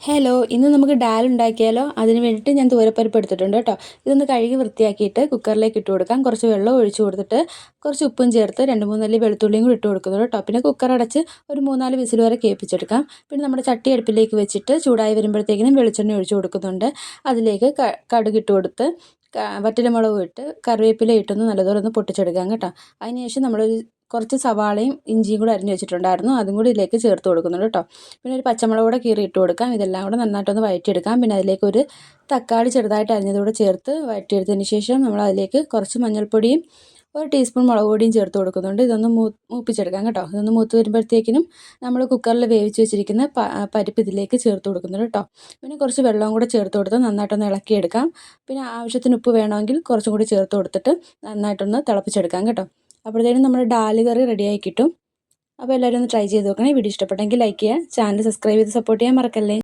Hello, ഇന്ന് നമുക്ക് ഡാൽ ഉണ്ടാക്കിയാലോ? അതിന് വേണ്ടിയിട്ട് ഞാൻ തൂരപ്പരിപ്പ് എടുത്തിട്ടുണ്ട് കേട്ടോ. ഇതൊന്ന് കഴുകി വൃത്തിയാക്കിയിട്ട് കുക്കറിലേക്ക് ഇട്ട് കൊടുക്കാം. കുറച്ച് വെള്ളം ഒഴിച്ച് കൊടുത്തിട്ട് കുറച്ച് ഉപ്പും ചേർത്ത് 2-3 അല്ലി വെളുത്തുള്ളിയും കൂടി ഇട്ട് കൊടുക്കുന്നുണ്ട് കേട്ടോ. പിന്നെ കുക്കർ അടച്ച് ഒരു 3-4 വിസിൽ വരെ കേൾപ്പിച്ചെടുക്കാം. പിന്നെ നമ്മുടെ ചട്ടി അടുപ്പിലേക്ക് വെച്ചിട്ട് ചൂടായി വരുമ്പോഴത്തേക്കിനും വെളിച്ചെണ്ണ ഒഴിച്ച് കൊടുക്കുന്നുണ്ട്. അതിലേക്ക് കടുക് ഇട്ട് കൊടുത്ത് വറ്റൽമുളകും ഇട്ട് കറിവേപ്പില ഇട്ടൊന്ന് നല്ലതുപോലെ ഒന്ന് പൊട്ടിച്ചെടുക്കാം കേട്ടോ. അതിനുശേഷം നമ്മളൊരു കുറച്ച് സവാളയും ഇഞ്ചിയും കൂടെ അരിഞ്ഞ് വെച്ചിട്ടുണ്ടായിരുന്നു, അതും കൂടി ഇതിലേക്ക് ചേർത്ത് കൊടുക്കുന്നുണ്ട് കേട്ടോ. പിന്നെ ഒരു പച്ചമുളക് കൂടെ കീറി ഇട്ട് കൊടുക്കാം. ഇതെല്ലാം കൂടെ നന്നായിട്ടൊന്ന് വഴറ്റിയെടുക്കാം. പിന്നെ അതിലേക്ക് ഒരു തക്കാളി ചെറുതായിട്ട് അരിഞ്ഞതുകൂടെ ചേർത്ത് വഴറ്റിയെടുത്തതിന് ശേഷം നമ്മൾ അതിലേക്ക് കുറച്ച് മഞ്ഞൾപ്പൊടിയും 1 ടീസ്പൂൺ മുളക് പൊടിയും ചേർത്ത് കൊടുക്കുന്നുണ്ട്. ഇതൊന്ന് മൂപ്പിച്ചെടുക്കാം കേട്ടോ. ഇതൊന്ന് മൂത്ത് വരുമ്പോഴത്തേക്കിനും നമ്മൾ കുക്കറിൽ വേവിച്ച് വെച്ചിരിക്കുന്ന പരിപ്പ് ഇതിലേക്ക് ചേർത്ത് കൊടുക്കുന്നുണ്ട് കേട്ടോ. പിന്നെ കുറച്ച് വെള്ളവും കൂടെ ചേർത്ത് കൊടുത്ത് നന്നായിട്ടൊന്ന് ഇളക്കിയെടുക്കാം. പിന്നെ ആവശ്യത്തിന് ഉപ്പ് വേണമെങ്കിൽ കുറച്ചും കൂടി ചേർത്ത് കൊടുത്തിട്ട് നന്നായിട്ടൊന്ന് തിളപ്പിച്ചെടുക്കാം കേട്ടോ. അപ്പോഴത്തേനും നമ്മുടെ ഡാൽ കറി റെഡിയായി കിട്ടും. അപ്പോൾ എല്ലാവരും ഒന്ന് ട്രൈ ചെയ്ത് നോക്കണേ. വീഡിയോ ഇഷ്ടപ്പെട്ടെങ്കിൽ ലൈക്ക് ചെയ്യുക, ചാനൽ സബ്സ്ക്രൈബ് ചെയ്ത് സപ്പോർട്ട് ചെയ്യാൻ മറക്കല്ലേ.